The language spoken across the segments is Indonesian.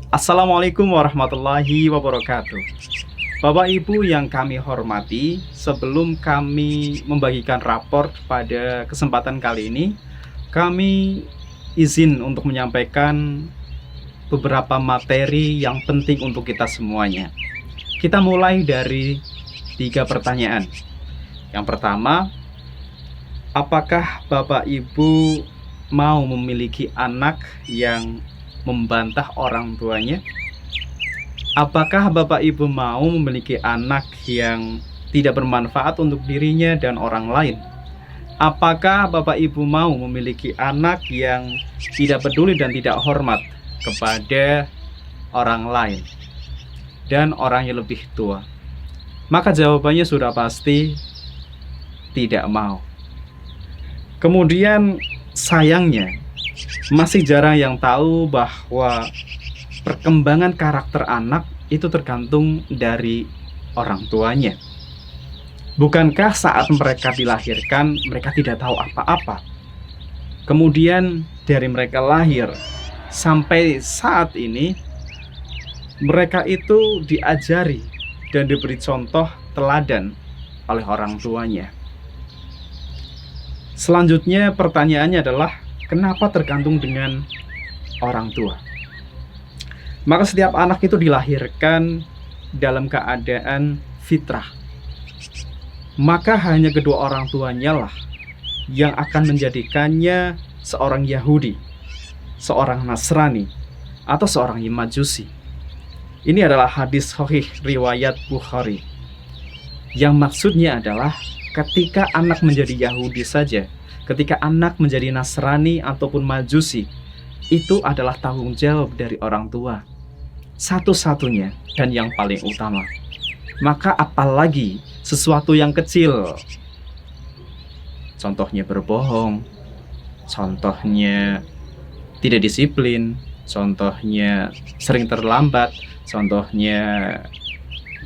Assalamualaikum warahmatullahi wabarakatuh. Bapak Ibu yang kami hormati, sebelum kami membagikan rapor pada kesempatan kali ini, kami izin untuk menyampaikan beberapa materi yang penting untuk kita semuanya. Kita mulai dari 3 pertanyaan. Yang pertama, apakah Bapak Ibu mau memiliki anak yang membantah orang tuanya? Apakah Bapak Ibu mau memiliki anak yang tidak bermanfaat untuk dirinya dan orang lain? Apakah Bapak Ibu mau memiliki anak yang tidak peduli dan tidak hormat kepada orang lain dan orang yang lebih tua? Maka jawabannya sudah pasti tidak mau. Kemudian sayangnya masih jarang yang tahu bahwa perkembangan karakter anak itu tergantung dari orang tuanya. Bukankah saat mereka dilahirkan, mereka tidak tahu apa-apa? Kemudian dari mereka lahir sampai saat ini, mereka itu diajari dan diberi contoh teladan oleh orang tuanya. Selanjutnya pertanyaannya adalah, kenapa tergantung dengan orang tua? Maka setiap anak itu dilahirkan dalam keadaan fitrah. Maka hanya kedua orang tuanya lah yang akan menjadikannya seorang Yahudi, seorang Nasrani, atau seorang Majusi. Ini adalah hadis sahih riwayat Bukhari. Yang maksudnya adalah ketika anak menjadi Yahudi saja, ketika anak menjadi Nasrani ataupun Majusi, itu adalah tanggung jawab dari orang tua, satu-satunya dan yang paling utama. Maka apalagi sesuatu yang kecil, contohnya berbohong, contohnya tidak disiplin, contohnya sering terlambat, contohnya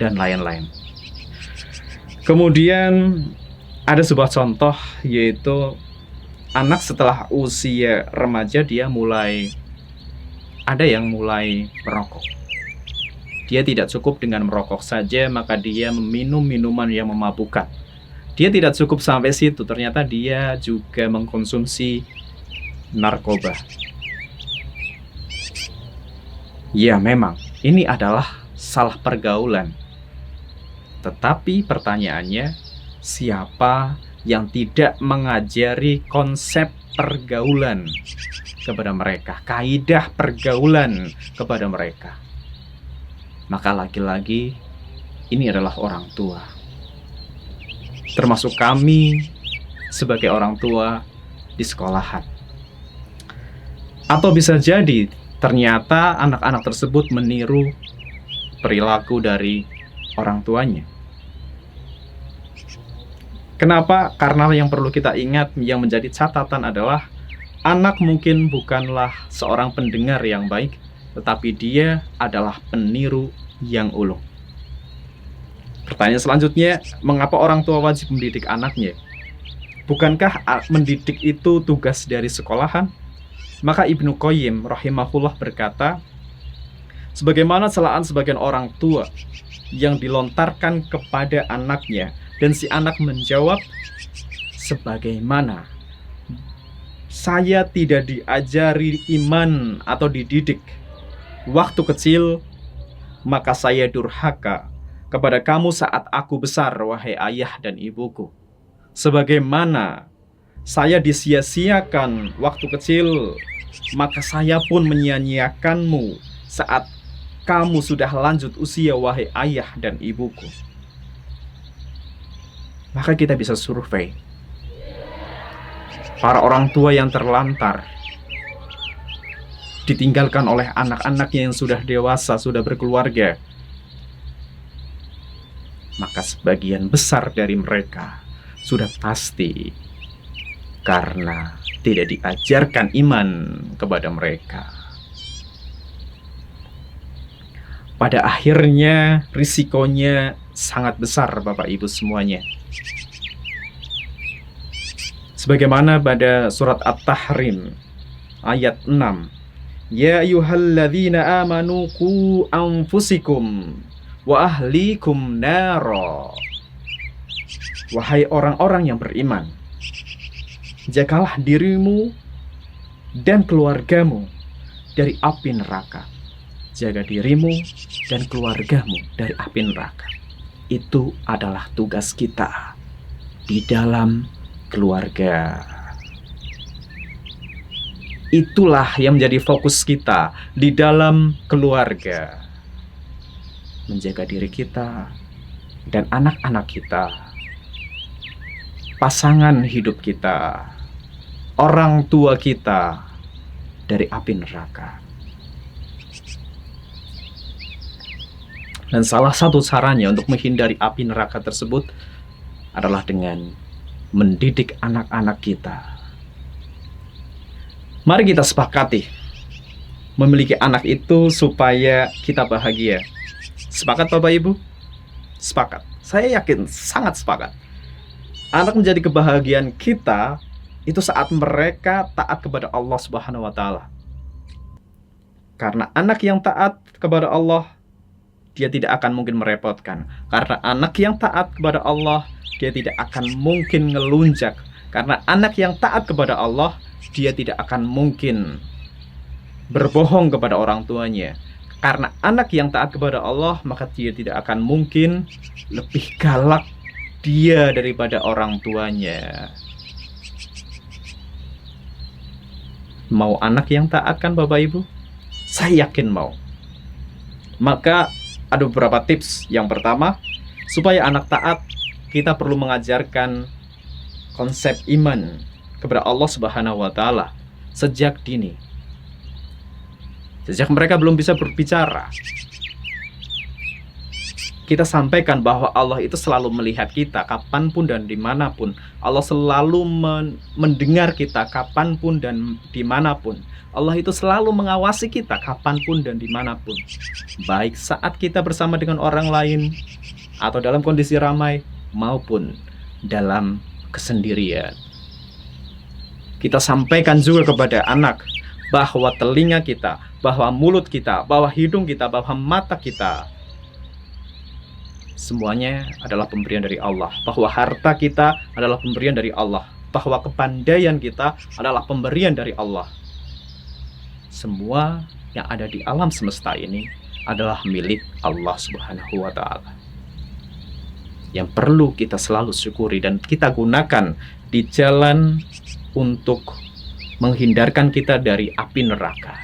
dan lain-lain. Kemudian ada sebuah contoh, yaitu anak setelah usia remaja dia ada yang mulai merokok. Dia tidak cukup dengan merokok saja, maka dia meminum minuman yang memabukkan. Dia tidak cukup sampai situ, ternyata dia juga mengkonsumsi narkoba. Ya memang, ini adalah salah pergaulan. Tetapi pertanyaannya, siapa yang tidak mengajari konsep pergaulan kepada mereka, kaidah pergaulan kepada mereka? Maka lagi-lagi ini adalah orang tua. Termasuk kami sebagai orang tua di sekolahan. Atau bisa jadi ternyata anak-anak tersebut meniru perilaku dari orang tuanya. Kenapa? Karena yang perlu kita ingat, yang menjadi catatan adalah anak mungkin bukanlah seorang pendengar yang baik, tetapi dia adalah peniru yang ulung. Pertanyaan selanjutnya, mengapa orang tua wajib mendidik anaknya? Bukankah mendidik itu tugas dari sekolahan? Maka Ibnu Qayyim rahimahullah berkata, sebagaimana celaan sebagian orang tua yang dilontarkan kepada anaknya, dan si anak menjawab, sebagaimana saya tidak diajari iman atau dididik waktu kecil, maka saya durhaka kepada kamu saat aku besar, wahai ayah dan ibuku. Sebagaimana saya disia-siakan waktu kecil, maka saya pun menyia-nyiakanmu saat kamu sudah lanjut usia, wahai ayah dan ibuku. Maka kita bisa survei para orang tua yang terlantar, ditinggalkan oleh anak-anaknya yang sudah dewasa, sudah berkeluarga. Maka sebagian besar dari mereka sudah pasti karena tidak diajarkan iman kepada mereka. Pada akhirnya risikonya sangat besar, Bapak Ibu semuanya. Sebagaimana pada surat At-Tahrim ayat 6 Ya ayyuhalladzina amanu qu anfusikum wa ahlikum naro. Wahai orang-orang yang beriman, jagalah dirimu dan keluargamu dari api neraka. Jaga dirimu dan keluargamu dari api neraka. Itu adalah tugas kita di dalam keluarga. Itulah yang menjadi fokus kita di dalam keluarga. Menjaga diri kita dan anak-anak kita, pasangan hidup kita, orang tua kita dari api neraka. Dan salah satu caranya untuk menghindari api neraka tersebut adalah dengan mendidik anak-anak kita. Mari kita sepakati memiliki anak itu supaya kita bahagia. Sepakat Bapak Ibu? Sepakat. Saya yakin sangat sepakat. Anak menjadi kebahagiaan kita itu saat mereka taat kepada Allah Subhanahu wa taala. Karena anak yang taat kepada Allah, dia tidak akan mungkin merepotkan. Karena anak yang taat kepada Allah, dia tidak akan mungkin ngelunjak. Karena anak yang taat kepada Allah, dia tidak akan mungkin berbohong kepada orang tuanya. Karena anak yang taat kepada Allah, maka dia tidak akan mungkin lebih galak dia daripada orang tuanya. Mau anak yang taat kan Bapak Ibu? Saya yakin mau. Maka ada beberapa tips. Yang pertama, supaya anak taat, kita perlu mengajarkan konsep iman kepada Allah Subhanahu wa taala sejak dini. Sejak mereka belum bisa berbicara, kita sampaikan bahwa Allah itu selalu melihat kita kapanpun dan dimanapun. Allah selalu mendengar kita kapanpun dan dimanapun. Allah itu selalu mengawasi kita kapanpun dan dimanapun. Baik saat kita bersama dengan orang lain, atau dalam kondisi ramai, maupun dalam kesendirian. Kita sampaikan juga kepada anak bahwa telinga kita, bahwa mulut kita, bahwa hidung kita, bahwa mata kita, semuanya adalah pemberian dari Allah. Bahwa harta kita adalah pemberian dari Allah. Bahwa kepandaian kita adalah pemberian dari Allah. Semua yang ada di alam semesta ini adalah milik Allah Subhanahu wa ta'ala, yang perlu kita selalu syukuri dan kita gunakan di jalan untuk menghindarkan kita dari api neraka.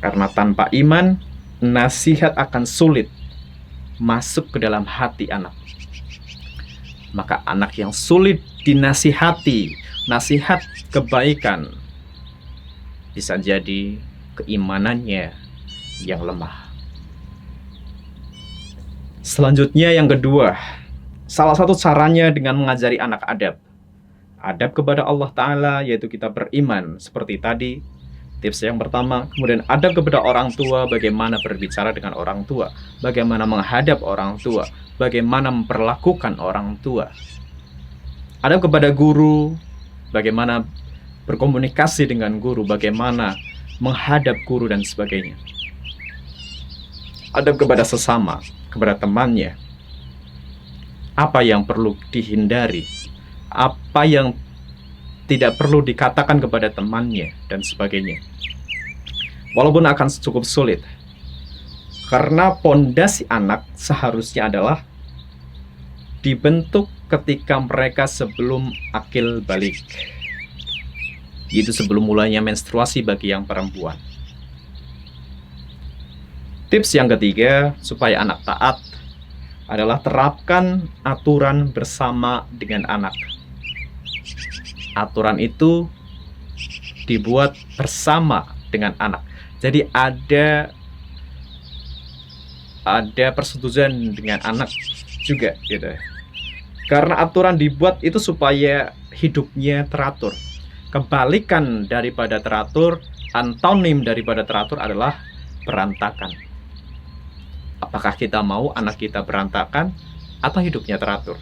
Karena tanpa iman, nasihat akan sulit masuk ke dalam hati anak. Maka anak yang sulit dinasihati, nasihat kebaikan, bisa jadi keimanannya yang lemah. Selanjutnya yang kedua, salah satu caranya dengan mengajari anak adab. Adab kepada Allah Ta'ala, yaitu kita beriman seperti tadi. Tips yang pertama. Kemudian adab kepada orang tua, bagaimana berbicara dengan orang tua, bagaimana menghadap orang tua, bagaimana memperlakukan orang tua. Adab kepada guru, bagaimana berkomunikasi dengan guru, bagaimana menghadap guru dan sebagainya. Adab kepada sesama, kepada temannya, apa yang perlu dihindari, apa yang tidak perlu dikatakan kepada temannya dan sebagainya. Walaupun akan cukup sulit, karena pondasi anak seharusnya adalah dibentuk ketika mereka sebelum akil balik, yaitu sebelum mulanya menstruasi bagi yang perempuan. Tips yang ketiga supaya anak taat adalah terapkan aturan bersama dengan anak. Aturan itu dibuat bersama dengan anak. Jadi ada persetujuan dengan anak juga gitu. Karena aturan dibuat itu supaya hidupnya teratur. Kebalikan daripada teratur, antonim daripada teratur adalah berantakan. Apakah kita mau anak kita berantakan atau hidupnya teratur?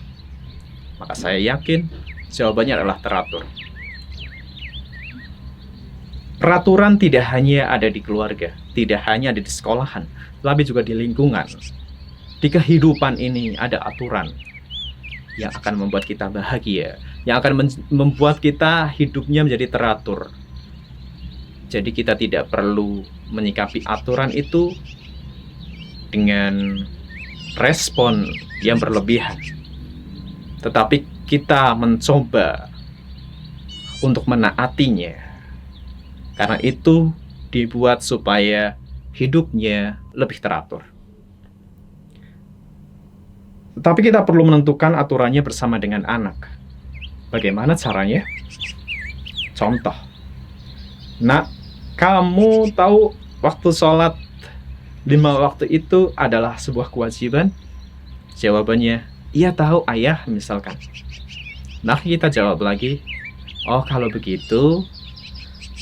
Maka saya yakin jawabannya adalah teratur. Peraturan tidak hanya ada di keluarga, tidak hanya ada di sekolahan, tapi juga di lingkungan. Di kehidupan ini ada aturan yang akan membuat kita bahagia, yang akan membuat kita hidupnya menjadi teratur. Jadi kita tidak perlu menyikapi aturan itu dengan respon yang berlebihan, tetapi kita mencoba untuk menaatinya, karena itu dibuat supaya hidupnya lebih teratur. Tapi kita perlu menentukan aturannya bersama dengan anak. Bagaimana caranya? Contoh, nak, kamu tahu waktu sholat 5 waktu itu adalah sebuah kewajiban? Jawabannya, iya tahu ayah, misalkan. Nah, kita jawab lagi, oh kalau begitu,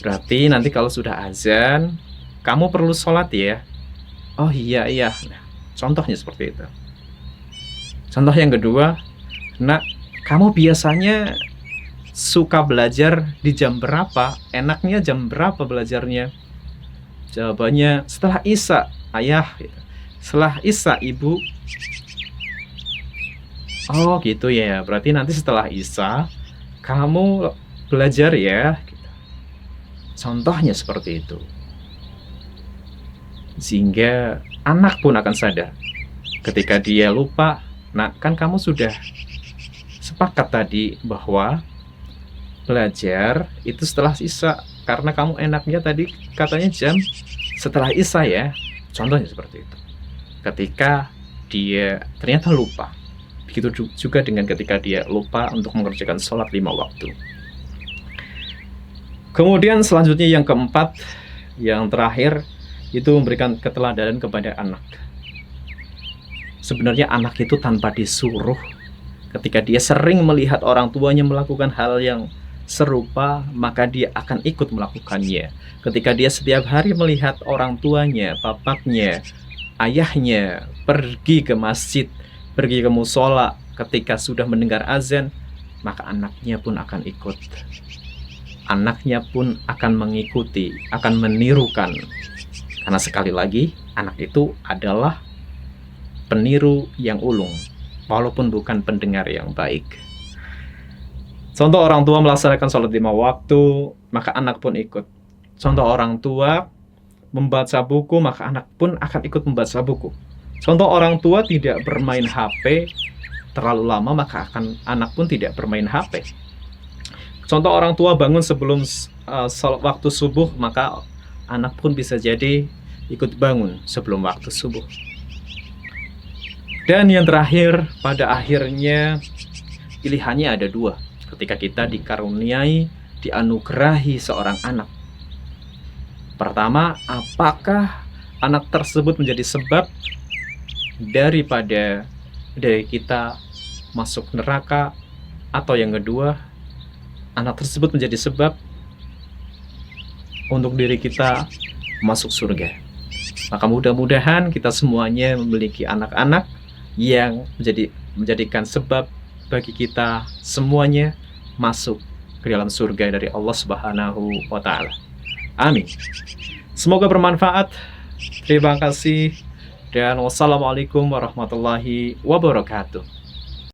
berarti nanti kalau sudah azan, kamu perlu sholat ya? Oh iya. Nah, contohnya seperti itu. Contoh yang kedua, nak, kamu biasanya suka belajar di jam berapa? Enaknya jam berapa belajarnya? Jawabannya, setelah Isya, ayah. Setelah Isya, ibu. Oh gitu ya, berarti nanti setelah Isya, kamu belajar ya. Contohnya seperti itu. Sehingga anak pun akan sadar. Ketika dia lupa, nah kan kamu sudah sepakat tadi bahwa belajar itu setelah Isya. Karena kamu enaknya tadi katanya jam setelah Isya ya. Contohnya seperti itu. Ketika dia ternyata lupa. Begitu juga dengan ketika dia lupa untuk mengerjakan sholat 5 waktu. Kemudian selanjutnya yang keempat, yang terakhir, itu memberikan keteladanan kepada anak. Sebenarnya anak itu tanpa disuruh, ketika dia sering melihat orang tuanya melakukan hal yang serupa, maka dia akan ikut melakukannya. Ketika dia setiap hari melihat orang tuanya, bapaknya, ayahnya pergi ke masjid, pergi ke musola, ketika sudah mendengar azan, maka anaknya pun akan ikut. Anaknya pun akan mengikuti, akan menirukan. Karena sekali lagi, anak itu adalah peniru yang ulung, walaupun bukan pendengar yang baik. Contoh orang tua melaksanakan sholat 5 waktu, maka anak pun ikut. Contoh orang tua membaca buku, maka anak pun akan ikut membaca buku. Contoh orang tua tidak bermain HP terlalu lama, maka anak pun tidak bermain HP. Contoh orang tua bangun sebelum waktu subuh, maka anak pun bisa jadi ikut bangun sebelum waktu subuh. Dan yang terakhir, pada akhirnya pilihannya ada dua. Ketika kita dikaruniai, dianugerahi seorang anak. Pertama, apakah anak tersebut menjadi sebab dari kita masuk neraka, atau yang kedua, anak tersebut menjadi sebab untuk diri kita masuk surga. Maka mudah-mudahan kita semuanya memiliki anak-anak yang menjadikan sebab bagi kita semuanya masuk ke dalam surga dari Allah Subhanahu wa Ta'ala. Amin. Semoga bermanfaat. Terima kasih dan wassalamualaikum warahmatullahi wabarakatuh.